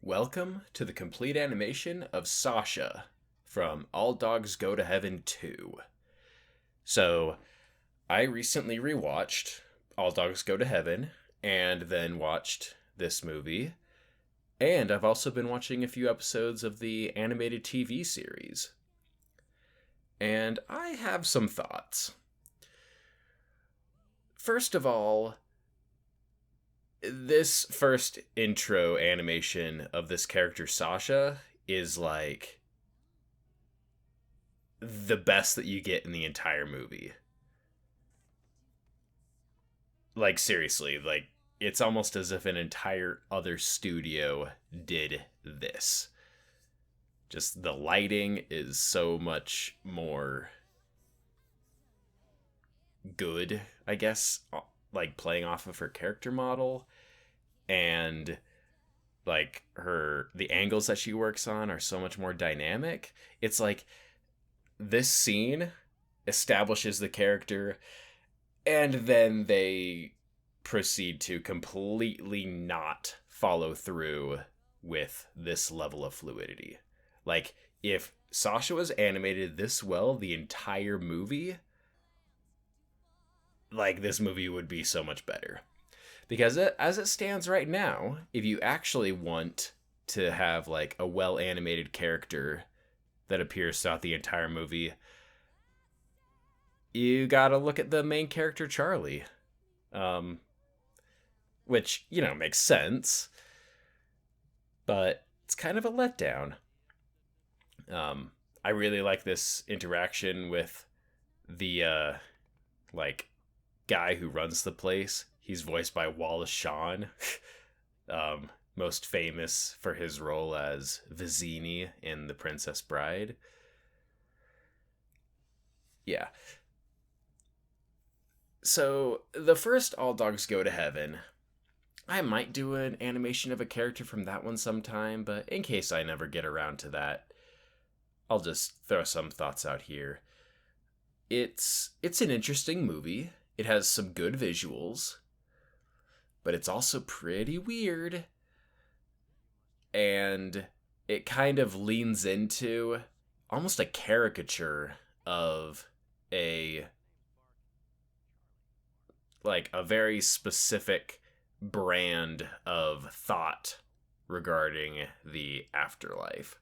Welcome to the complete animation of Sasha from All Dogs Go to Heaven 2. So, I recently rewatched All Dogs Go to Heaven and then watched this movie. And I've also been watching a few episodes of the animated TV series. And I have some thoughts. First of all, this first intro animation of this character Sasha is like the best that you get in the entire movie. Like seriously, like it's almost as if an entire other studio did this. Just the lighting is so much more good, I guess, like playing off of her character model, and like the angles that she works on are so much more dynamic. It's like this scene establishes the character and then they proceed to completely not follow through with this level of fluidity. Like if Sasha was animated this well the entire movie, like this movie would be so much better. Because as it stands right now, if you actually want to have like a well animated character that appears throughout the entire movie, you gotta look at the main character Charlie, um, which makes sense, but it's kind of a letdown. I really like this interaction with the like guy who runs the place. He's voiced by Wallace Shawn, most famous for his role as Vizzini in The Princess Bride. Yeah. So, the first All Dogs Go to Heaven, I might do an animation of a character from that one sometime, but in case I never get around to that, I'll just throw some thoughts out here. It's an interesting movie. It has some good visuals, but it's also pretty weird. And it kind of leans into almost a caricature of a very specific brand of thought regarding the afterlife.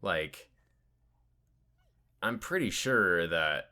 Like, I'm pretty sure that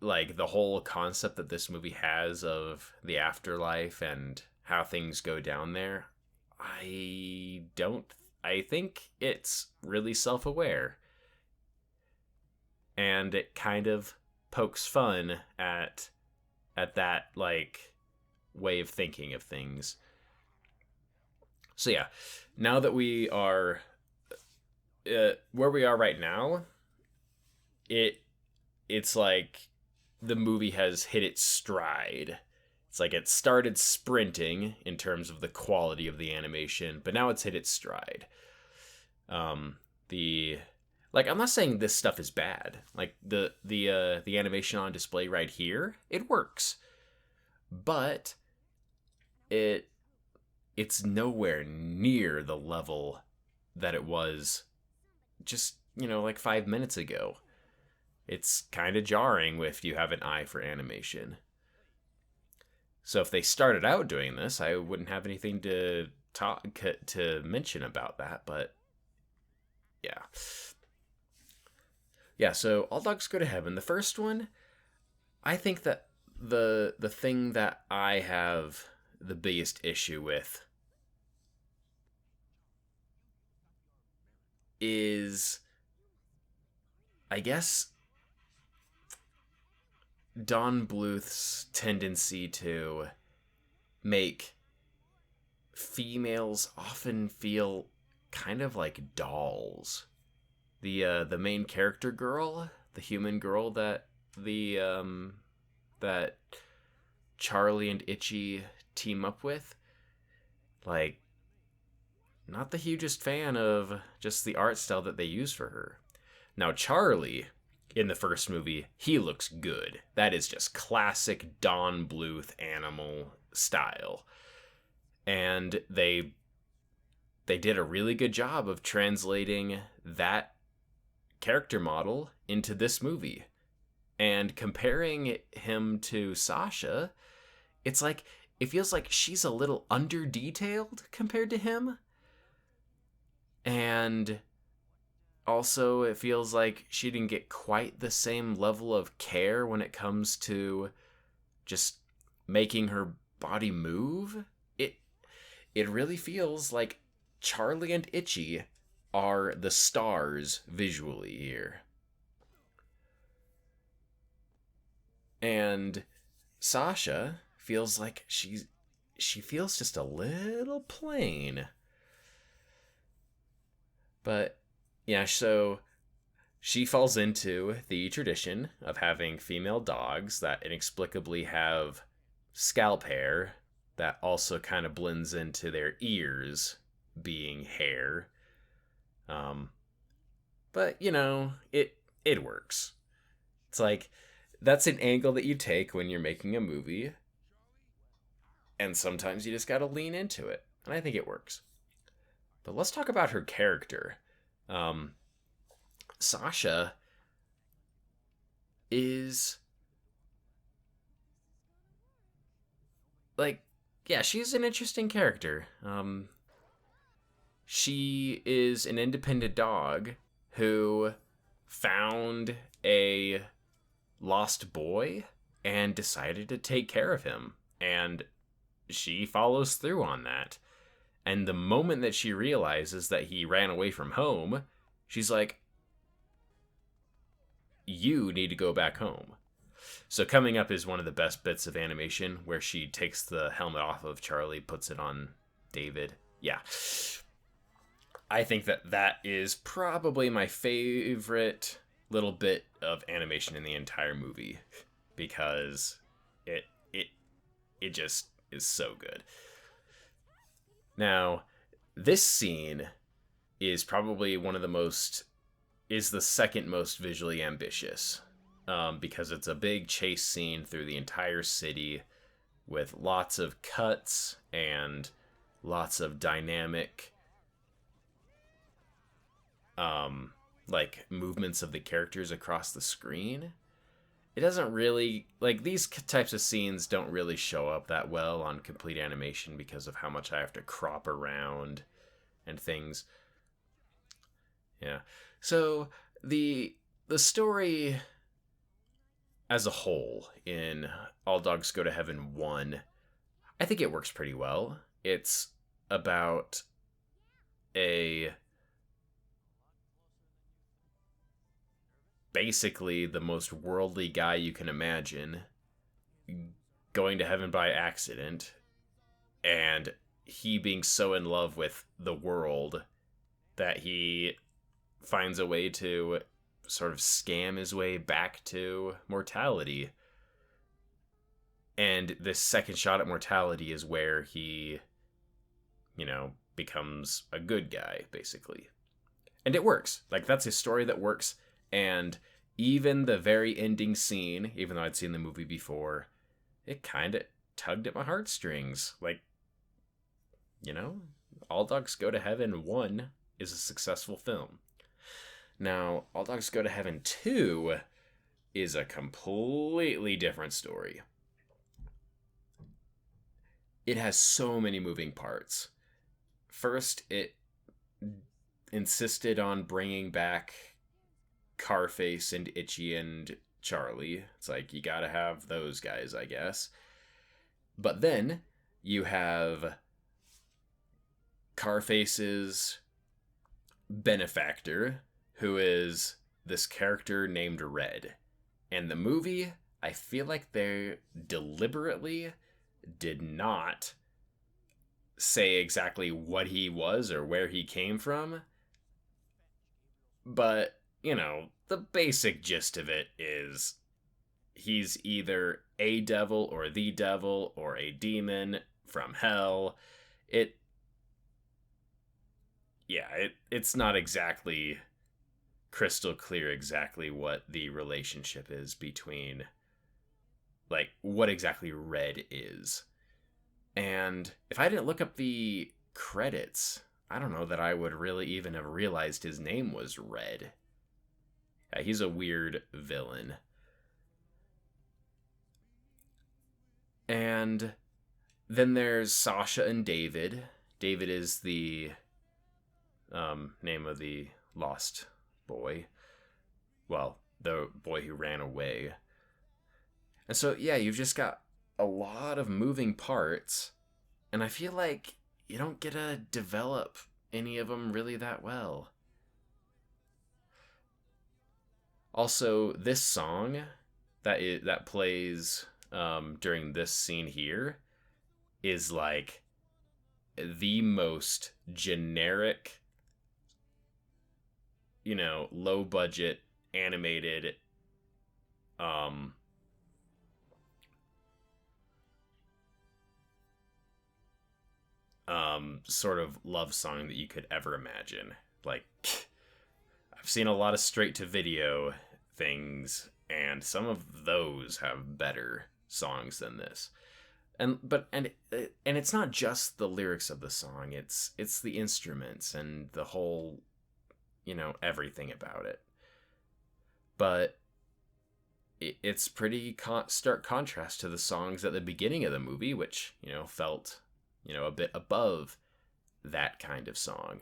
like the whole concept that this movie has of the afterlife and how things go down there, I think it's really self-aware, and it kind of pokes fun at that like way of thinking of things. So yeah, now that we are where we are right now, it's like the movie has hit its stride. It's like it started sprinting in terms of the quality of the animation, but now it's hit its stride. The Like, I'm not saying this stuff is bad. Like the animation on display right here, it works, but it's nowhere near the level that it was just like 5 minutes ago. It's kind of jarring if you have an eye for animation. So if they started out doing this, I wouldn't have anything to mention about that. But yeah, yeah. So All Dogs Go to Heaven, the first one. I think that the thing that I have the biggest issue with is, I guess, Don Bluth's tendency to make females often feel kind of like dolls. The main character girl, the human girl that Charlie and Itchy team up with, like, not the hugest fan of just the art style that they use for her. Now Charlie in the first movie, he looks good. That is just classic Don Bluth animal style. And they did a really good job of translating that character model into this movie. And comparing him to Sasha, it's like it feels like she's a little under detailed compared to him. And also it feels like she didn't get quite the same level of care when it comes to just making her body move. It really feels like Charlie and Itchy are the stars visually here. And Sasha feels like she feels just a little plain. But yeah, so she falls into the tradition of having female dogs that inexplicably have scalp hair that also kind of blends into their ears being hair. Um, but it works. It's like that's an angle that you take when you're making a movie, and sometimes you just got to lean into it, and I think it works. But let's talk about her character. Um, Sasha is like, yeah, she's an interesting character. She is an independent dog who found a lost boy and decided to take care of him. And she follows through on that. And the moment that she realizes that he ran away from home, she's like, you need to go back home. So coming up is one of the best bits of animation where she takes the helmet off of Charlie, puts it on David. Yeah. I think that is probably my favorite little bit of animation in the entire movie because it it it just is so good. Now, this scene is probably is the second most visually ambitious because it's a big chase scene through the entire city with lots of cuts and lots of dynamic like movements of the characters across the screen. It doesn't really like these types of scenes don't really show up that well on complete animation because of how much I have to crop around and things. Yeah. So the story as a whole in All Dogs Go to Heaven 1, I think it works pretty well. It's about a basically the most worldly guy you can imagine going to heaven by accident, and he being so in love with the world that he finds a way to sort of scam his way back to mortality. And this second shot at mortality is where he, becomes a good guy, basically. And it works. Like, that's a story that works. And even the very ending scene, even though I'd seen the movie before, it kind of tugged at my heartstrings. Like, All Dogs Go to Heaven 1 is a successful film. Now, All Dogs Go to Heaven 2 is a completely different story. It has so many moving parts. First, it insisted on bringing back Carface and Itchy and Charlie. It's like, you gotta have those guys, I guess. But then, you have Carface's benefactor, who is this character named Red. And the movie, I feel like they deliberately did not say exactly what he was or where he came from. But, the basic gist of it is he's either a devil or the devil or a demon from hell. It's not exactly crystal clear exactly what the relationship is between, like, what exactly Red is. And if I didn't look up the credits, I don't know that I would really even have realized his name was Red. Yeah, he's a weird villain. And then there's Sasha and David. David is the name of the lost boy. Well, the boy who ran away. And so, yeah, you've just got a lot of moving parts. And I feel like you don't get to develop any of them really that well. Also, this song that plays during this scene here is like the most generic, low budget animated um sort of love song that you could ever imagine. Like I've seen a lot of straight to video things, and some of those have better songs than this. And it's not just the lyrics of the song, it's the instruments and the whole, everything about it. But it's pretty stark contrast to the songs at the beginning of the movie, which felt a bit above that kind of song.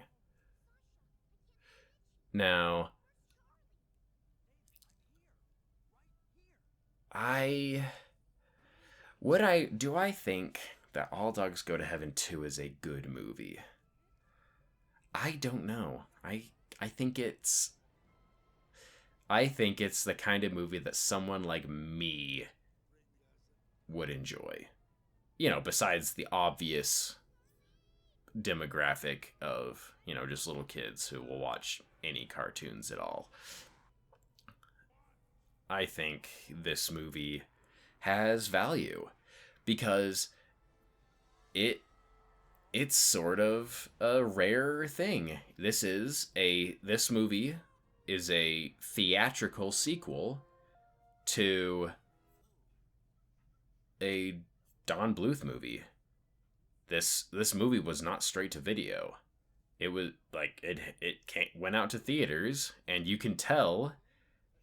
Now, I I think that All Dogs Go to Heaven 2 is a good movie? I don't know. I think it's the kind of movie that someone like me would enjoy. Besides the obvious demographic of, just little kids who will watch any cartoons at all. I think this movie has value because it's sort of a rare thing. This movie is a theatrical sequel to a Don Bluth movie. This movie was not straight to video. It was like went out to theaters, and you can tell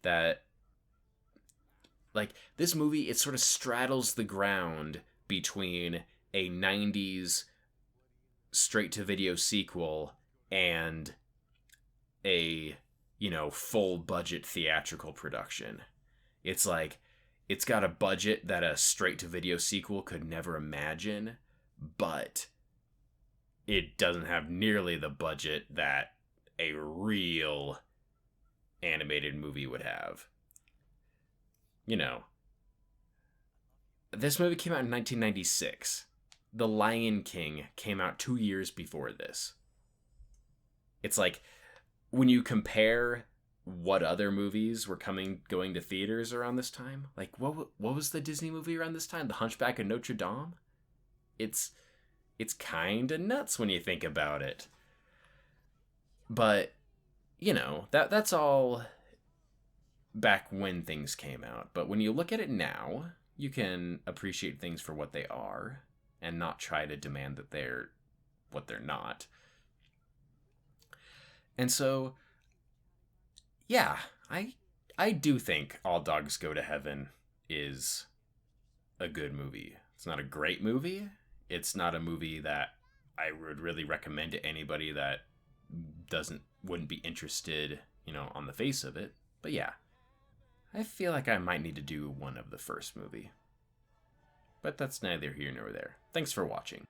that like this movie, it sort of straddles the ground between a 90s straight to video sequel and a full budget theatrical production. It's like it's got a budget that a straight to video sequel could never imagine, but it doesn't have nearly the budget that a real animated movie would have. This movie came out in 1996. The Lion King came out 2 years before this. It's like when you compare what other movies were going to theaters around this time, like what was the Disney movie around this time? The Hunchback of Notre Dame? It's kind of nuts when you think about it. But that's all back when things came out. But when you look at it now, you can appreciate things for what they are and not try to demand that they're what they're not. And so, yeah, I do think All Dogs Go to Heaven is a good movie. It's not a great movie. It's not a movie that I would really recommend to anybody that wouldn't be interested, on the face of it. But yeah, I feel like I might need to do one of the first movie. But that's neither here nor there. Thanks for watching.